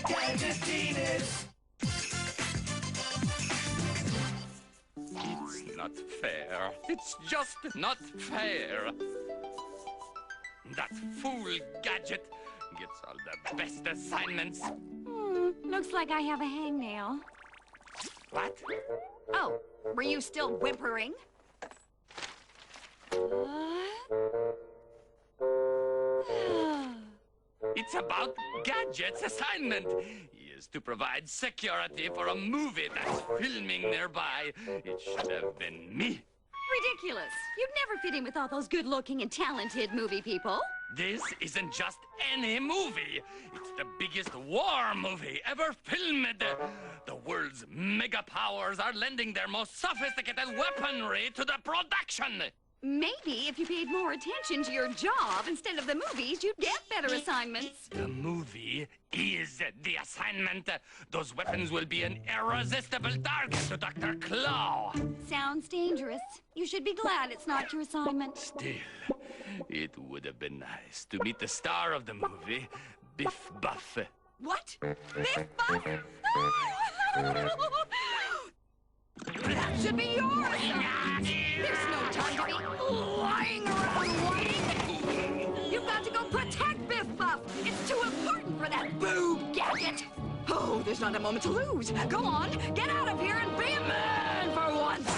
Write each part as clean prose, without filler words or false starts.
Gadgetinis. It's not fair. It's just not fair. That fool Gadget gets all the best assignments. Looks like I have a hangnail. What? Oh, were you still whimpering? It's about Gadget's assignment. He is to provide security for a movie that's filming nearby. It should have been me. Ridiculous. You'd never fit in with all those good-looking and talented movie people. This isn't just any movie. It's the biggest war movie ever filmed. The world's mega powers are lending their most sophisticated weaponry to the production. Maybe if you paid more attention to your job instead of the movies, you'd get better assignments. The movie is the assignment. Those weapons will be an irresistible target to Dr. Claw. Sounds dangerous. You should be glad it's not your assignment. Still, it would have been nice to meet the star of the movie, Biff Buff. What? Biff Buff? That should be yours! There's no time to be lying around whining! You've got to go protect Biff Buff! It's too important for that boob Gadget! Oh, there's not a moment to lose! Go on, get out of here and be a man for once!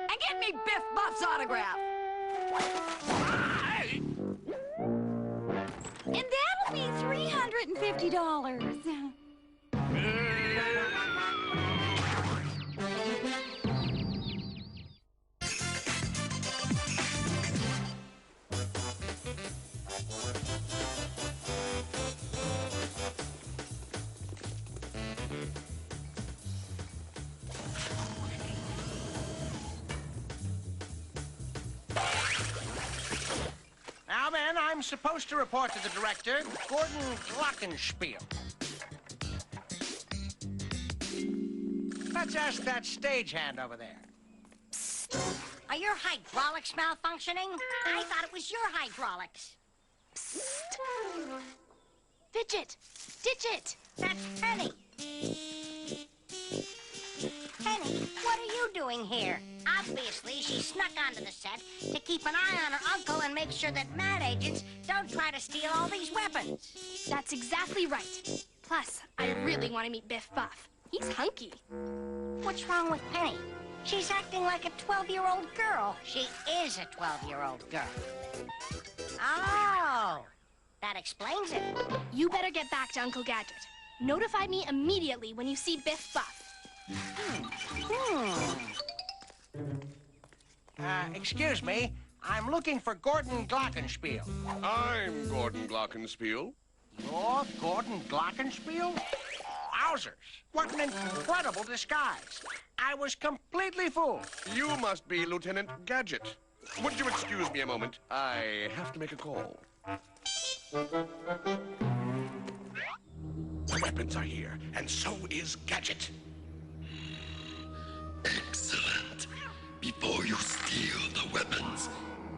And get me Biff Buff's autograph! And that'll be $350. Now then, I'm supposed to report to the director, Gordon Glockenspiel. Let's ask that stagehand over there. Are your hydraulics malfunctioning? I thought it was your hydraulics. Fidget! Digit! That's Penny. Penny, what are you doing here? Obviously, she snuck onto the set to keep an eye on her uncle and make sure that M.A.D. agents don't try to steal all these weapons. That's exactly right. Plus, I really want to meet Biff Buff. He's hunky. What's wrong with Penny? She's acting like a 12-year-old girl. She is a 12-year-old girl. Oh, that explains it. You better get back to Uncle Gadget. Notify me immediately when you see Biff Buff. Excuse me. I'm looking for Gordon Glockenspiel. I'm Gordon Glockenspiel. You're Gordon Glockenspiel? Wowzers. What an incredible disguise. I was completely fooled. You must be Lieutenant Gadget. Would you excuse me a moment? I have to make a call. The weapons are here, and so is Gadget. Excellent. Before you steal the weapons,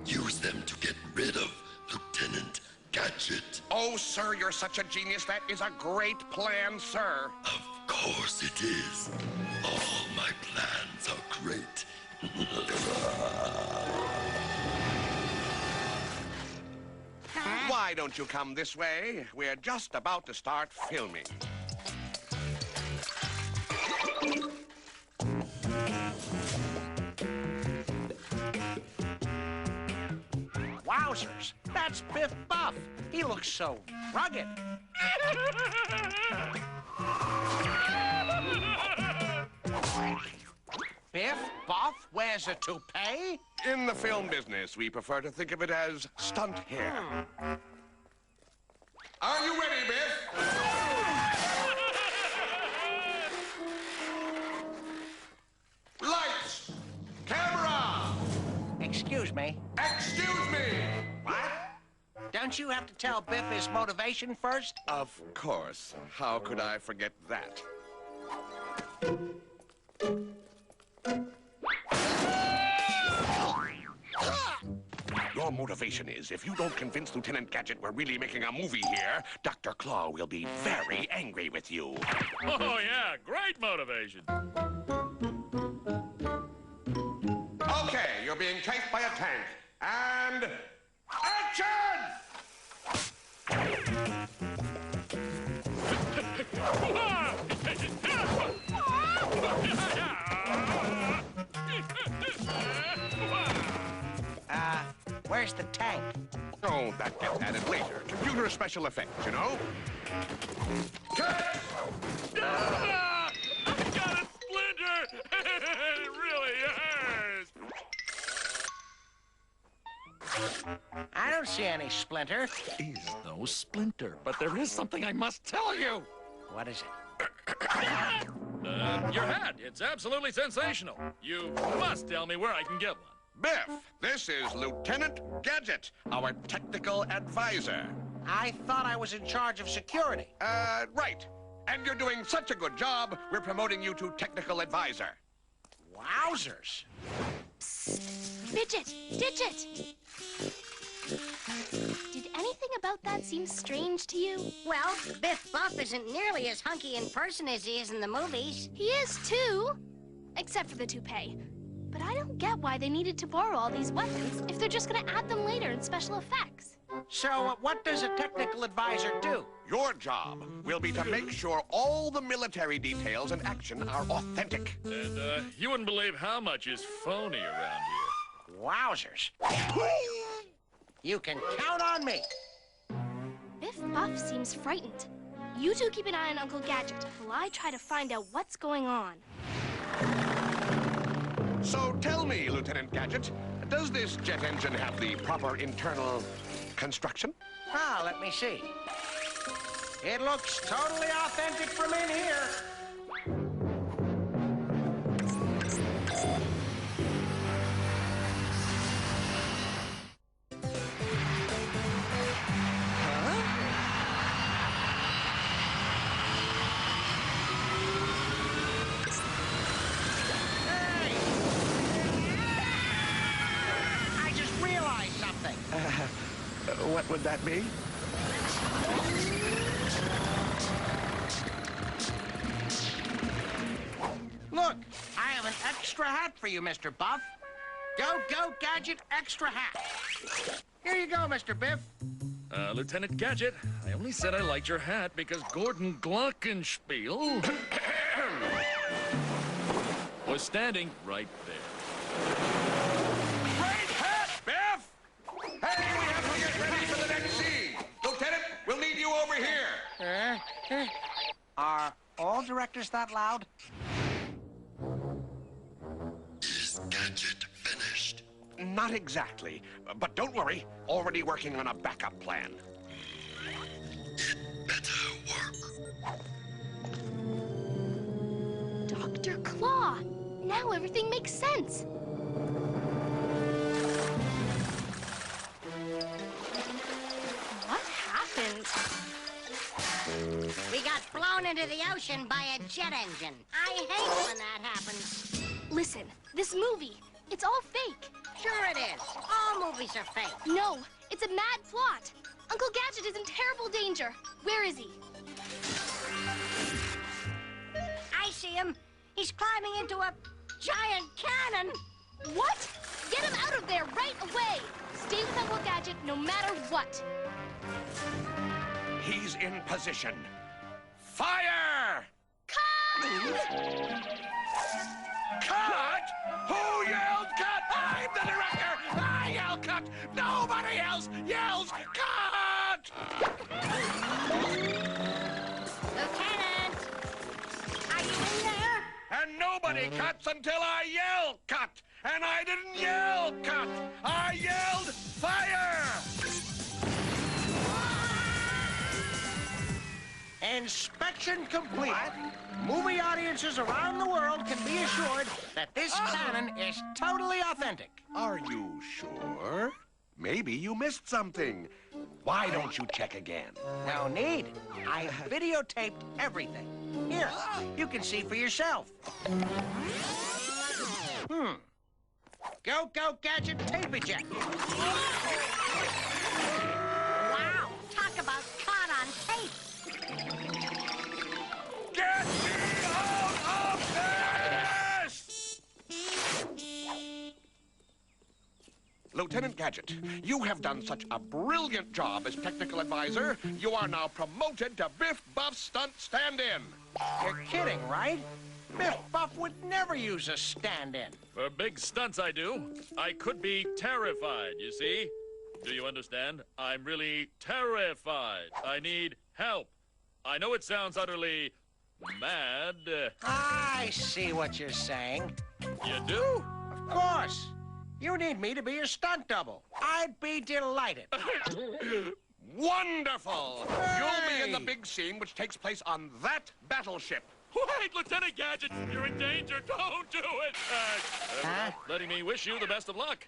use them to get rid of Lieutenant Gadget. Oh, sir, you're such a genius. That is a great plan, sir. Of course it is. All my plans are great. Why don't you come this way? We're just about to start filming. Wowzers. That's Biff Buff. He looks so rugged. Biff Buff wears a toupee? In the film business, we prefer to think of it as stunt hair. Are you ready, Biff? Lights! Camera! Excuse me. Excuse me! What? Don't you have to tell Biff his motivation first? Of course. How could I forget that? Your motivation is, if you don't convince Lieutenant Gadget we're really making a movie here, Dr. Claw will be very angry with you. Oh, yeah, great motivation. Okay, you're being chased by a tank. And... action! Where's the tank? Oh, that gets added later. Computer special effects, you know? Cut! Ah! I got a splinter! It really hurts! I don't see any splinter. Is no splinter, but there is something I must tell you. What is it? Your hat. It's absolutely sensational. You must tell me where I can get one. Biff, this is Lieutenant Gadget, our technical advisor. I thought I was in charge of security. Right. And you're doing such a good job, we're promoting you to technical advisor. Wowzers. Digit! Digit! Did anything about that seem strange to you? Well, Biff Buff isn't nearly as hunky in person as he is in the movies. He is too! Except for the toupee. But I don't get why they needed to borrow all these weapons if they're just gonna add them later in special effects. So, what does a technical advisor do? Your job will be to make sure all the military details and action are authentic. And, you wouldn't believe how much is phony around here. Wowzers. You can count on me. Biff Buff seems frightened. You two keep an eye on Uncle Gadget while I try to find out what's going on. So tell me, Lieutenant Gadget, does this jet engine have the proper internal construction? Ah, let me see. It looks totally authentic from in here. What would that be? Look, I have an extra hat for you, Mr. Buff. Go, Gadget, extra hat. Here you go, Mr. Biff. Lieutenant Gadget, I only said I liked your hat because Gordon Glockenspiel was standing right there. Great hat, Biff! Hey, we have to get ready for the next scene. Lieutenant, we'll need you over here. Are all directors that loud? Is Gadget finished? Not exactly, but don't worry. Already working on a backup plan. It better work. Dr. Claw! Now everything makes sense. What happened? We got blown into the ocean by a jet engine. I hate when that happens. Listen, this movie, it's all fake. Sure it is. All movies are fake. No, it's a mad plot. Uncle Gadget is in terrible danger. Where is he? I see him. He's climbing into a giant cannon. What? Get him out of there right away. Stay with Uncle Gadget no matter what. He's in position. Fire! Cut! Cut? Who yelled cut? I'm the director! I yell cut! Nobody else yells cut! Lieutenant! Are you in there? And nobody cuts until I yell cut! And I didn't yell cut! I yelled fire! Inspection complete. Movie audiences around the world can be assured that this cannon is totally authentic. Are you sure? Maybe you missed something. Why don't you check again? No need. I videotaped everything. Here, you can see for yourself. Go, Gadget, tape eject. Wow, talk about caught on tape. Get me out of this! Lieutenant Gadget, you have done such a brilliant job as technical advisor. You are now promoted to Biff Buff Stunt Stand-In. You're kidding, right? Biff Buff would never use a stand-in. For big stunts, I do. I could be terrified, you see? Do you understand? I'm really terrified. I need help. I know it sounds utterly mad. I see what you're saying. You do? Of course. You need me to be your stunt double. I'd be delighted. Wonderful! You'll be in the Hey! big scene which takes place on that battleship. Wait, Lieutenant Gadget! You're in danger! Don't do it! Huh? Letting me wish you the best of luck.